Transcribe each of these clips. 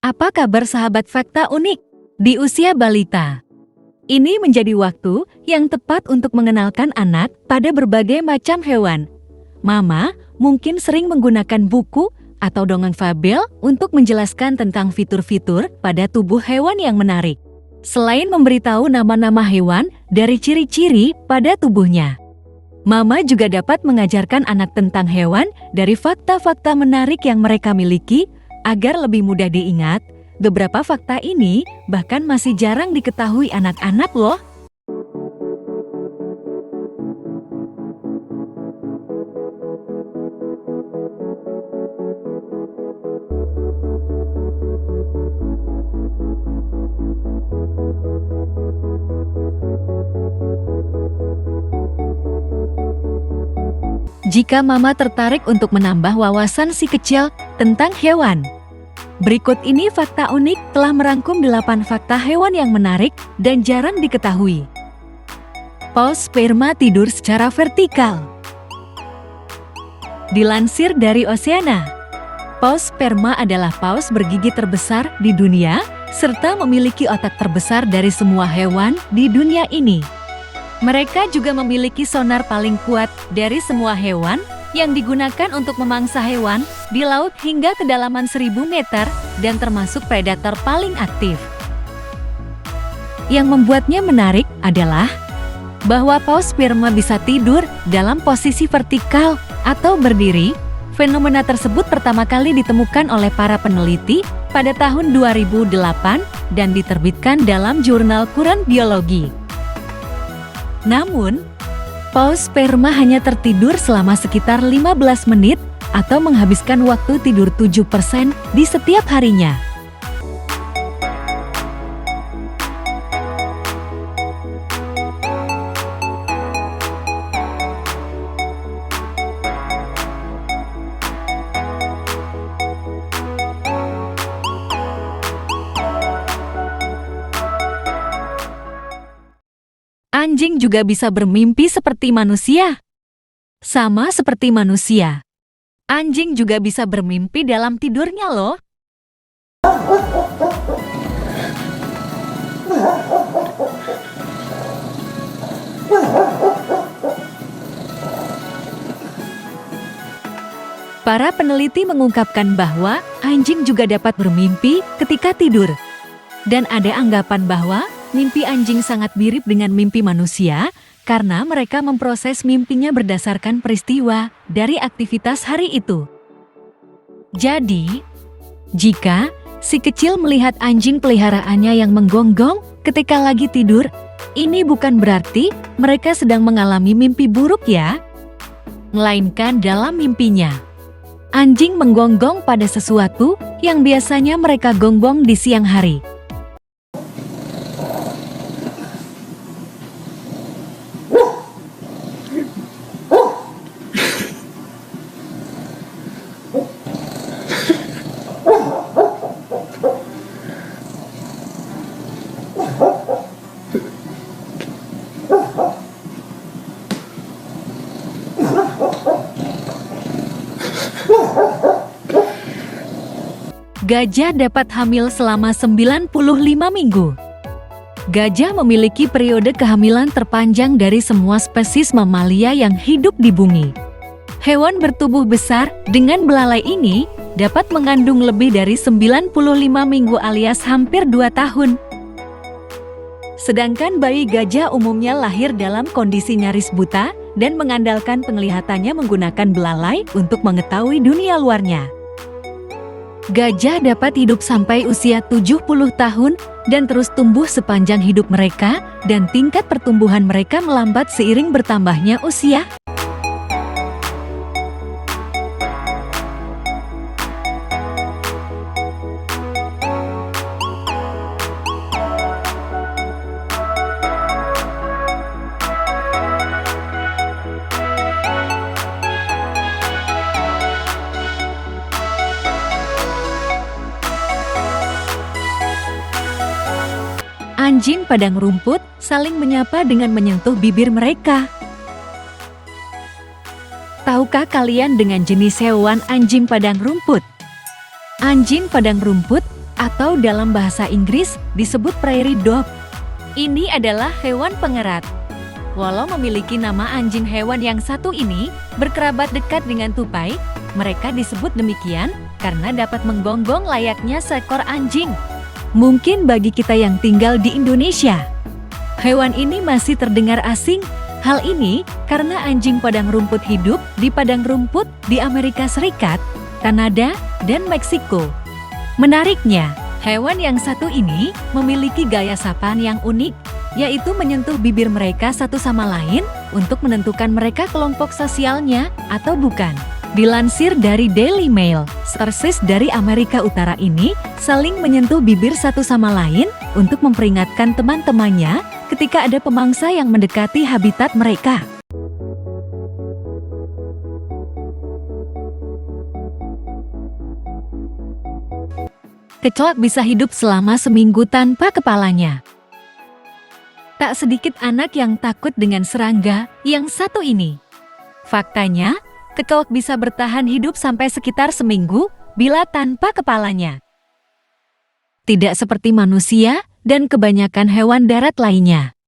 Apa kabar sahabat fakta unik? Di usia balita, ini menjadi waktu yang tepat untuk mengenalkan anak pada berbagai macam hewan. Mama mungkin sering menggunakan buku atau dongeng fabel untuk menjelaskan tentang fitur-fitur pada tubuh hewan yang menarik. Selain memberitahu nama-nama hewan dari ciri-ciri pada tubuhnya, Mama juga dapat mengajarkan anak tentang hewan dari fakta-fakta menarik yang mereka miliki agar lebih mudah diingat. Beberapa fakta ini bahkan masih jarang diketahui anak-anak loh. Jika Mama tertarik untuk menambah wawasan si kecil tentang hewan, berikut ini fakta unik telah merangkum 8 fakta hewan yang menarik dan jarang diketahui. Paus sperma tidur secara vertikal. Dilansir dari Oceana, paus sperma adalah paus bergigi terbesar di dunia serta memiliki otak terbesar dari semua hewan di dunia ini. Mereka juga memiliki sonar paling kuat dari semua hewan yang digunakan untuk memangsa hewan di laut hingga kedalaman 1000 meter dan termasuk predator paling aktif. Yang membuatnya menarik adalah bahwa paus sperma bisa tidur dalam posisi vertikal atau berdiri. Fenomena tersebut pertama kali ditemukan oleh para peneliti pada tahun 2008 dan diterbitkan dalam jurnal Current Biology. Namun, paus sperma hanya tertidur selama sekitar 15 menit atau menghabiskan waktu tidur 7% di setiap harinya. Anjing juga bisa bermimpi seperti manusia. Sama seperti manusia, anjing juga bisa bermimpi dalam tidurnya loh. Para peneliti mengungkapkan bahwa anjing juga dapat bermimpi ketika tidur. Dan ada anggapan bahwa mimpi anjing sangat mirip dengan mimpi manusia karena mereka memproses mimpinya berdasarkan peristiwa dari aktivitas hari itu. Jadi, jika si kecil melihat anjing peliharaannya yang menggonggong ketika lagi tidur, ini bukan berarti mereka sedang mengalami mimpi buruk ya. Melainkan dalam mimpinya, anjing menggonggong pada sesuatu yang biasanya mereka gonggong di siang hari. Gajah dapat hamil selama 95 minggu. Gajah memiliki periode kehamilan terpanjang dari semua spesies mamalia yang hidup di bumi. Hewan bertubuh besar dengan belalai ini dapat mengandung lebih dari 95 minggu alias hampir 2 tahun. Sedangkan bayi gajah umumnya lahir dalam kondisi nyaris buta dan mengandalkan penglihatannya menggunakan belalai untuk mengetahui dunia luarnya. Gajah dapat hidup sampai usia 70 tahun dan terus tumbuh sepanjang hidup mereka, dan tingkat pertumbuhan mereka melambat seiring bertambahnya usia. Anjing padang rumput saling menyapa dengan menyentuh bibir mereka. Tahukah kalian dengan jenis hewan anjing padang rumput? Anjing padang rumput atau dalam bahasa Inggris disebut prairie dog. Ini adalah hewan pengerat. Walau memiliki nama anjing, hewan yang satu ini berkerabat dekat dengan tupai. Mereka disebut demikian karena dapat menggonggong layaknya seekor anjing. Mungkin bagi kita yang tinggal di Indonesia, hewan ini masih terdengar asing. Hal ini karena anjing padang rumput hidup di padang rumput di Amerika Serikat, Kanada, dan Meksiko. Menariknya, hewan yang satu ini memiliki gaya sapaan yang unik, yaitu menyentuh bibir mereka satu sama lain untuk menentukan mereka kelompok sosialnya atau bukan. Dilansir dari Daily Mail, Sarsis dari Amerika Utara ini saling menyentuh bibir satu sama lain untuk memperingatkan teman-temannya ketika ada pemangsa yang mendekati habitat mereka. Kecoak bisa hidup selama seminggu tanpa kepalanya. Tak sedikit anak yang takut dengan serangga yang satu ini. Faktanya, kecoak bisa bertahan hidup sampai sekitar seminggu bila tanpa kepalanya. Tidak seperti manusia dan kebanyakan hewan darat lainnya.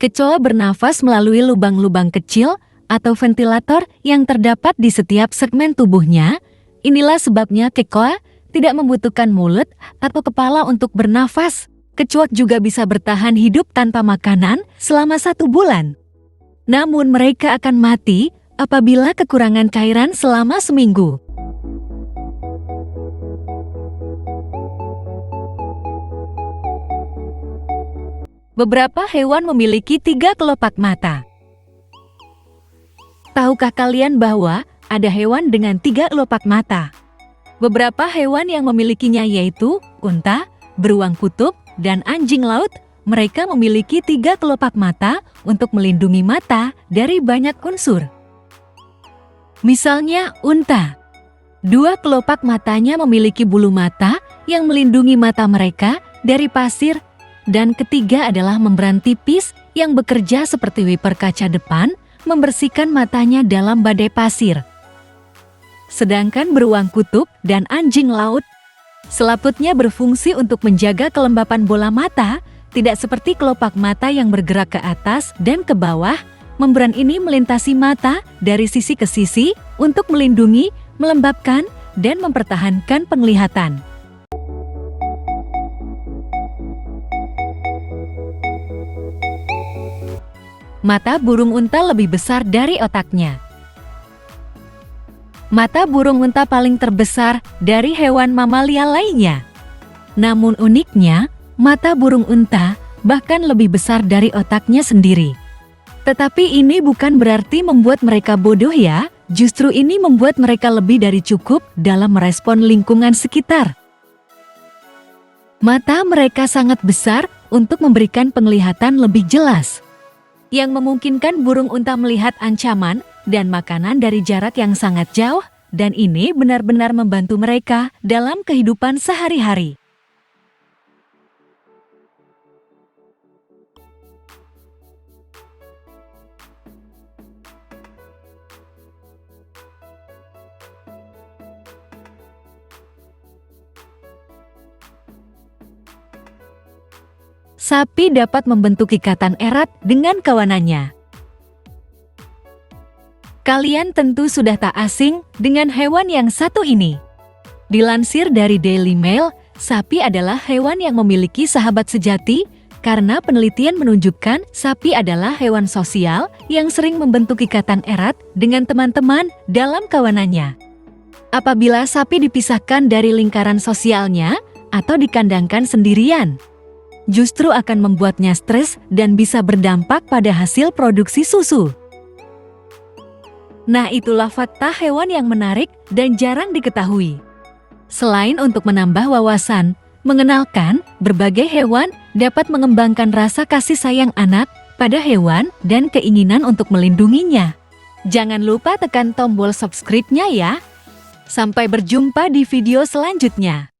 Kecoa bernafas melalui lubang-lubang kecil atau ventilator yang terdapat di setiap segmen tubuhnya. Inilah sebabnya kecoa tidak membutuhkan mulut atau kepala untuk bernafas. Kecoak juga bisa bertahan hidup tanpa makanan selama 1 bulan. Namun mereka akan mati apabila kekurangan cairan selama seminggu. Beberapa hewan memiliki 3 kelopak mata. Tahukah kalian bahwa ada hewan dengan 3 kelopak mata? Beberapa hewan yang memilikinya yaitu unta, beruang kutub, dan anjing laut. Mereka memiliki 3 kelopak mata untuk melindungi mata dari banyak unsur. Misalnya unta. 2 kelopak matanya memiliki bulu mata yang melindungi mata mereka dari pasir. Dan ketiga adalah membran tipis yang bekerja seperti wiper kaca depan, membersihkan matanya dalam badai pasir. Sedangkan beruang kutub dan anjing laut, selaputnya berfungsi untuk menjaga kelembapan bola mata, tidak seperti kelopak mata yang bergerak ke atas dan ke bawah. Membran ini melintasi mata dari sisi ke sisi untuk melindungi, melembabkan, dan mempertahankan penglihatan. Mata burung unta lebih besar dari otaknya. Mata burung unta paling terbesar dari hewan mamalia lainnya. Namun uniknya, mata burung unta bahkan lebih besar dari otaknya sendiri. Tetapi ini bukan berarti membuat mereka bodoh ya, justru ini membuat mereka lebih dari cukup dalam merespon lingkungan sekitar. Mata mereka sangat besar untuk memberikan penglihatan lebih jelas, yang memungkinkan burung unta melihat ancaman dan makanan dari jarak yang sangat jauh, dan ini benar-benar membantu mereka dalam kehidupan sehari-hari. Sapi dapat membentuk ikatan erat dengan kawanannya. Kalian tentu sudah tak asing dengan hewan yang satu ini. Dilansir dari Daily Mail, sapi adalah hewan yang memiliki sahabat sejati karena penelitian menunjukkan sapi adalah hewan sosial yang sering membentuk ikatan erat dengan teman-teman dalam kawanannya. Apabila sapi dipisahkan dari lingkaran sosialnya atau dikandangkan sendirian, justru akan membuatnya stres dan bisa berdampak pada hasil produksi susu. Nah, itulah fakta hewan yang menarik dan jarang diketahui. Selain untuk menambah wawasan, mengenalkan berbagai hewan dapat mengembangkan rasa kasih sayang anak pada hewan dan keinginan untuk melindunginya. Jangan lupa tekan tombol subscribe-nya ya. Sampai berjumpa di video selanjutnya.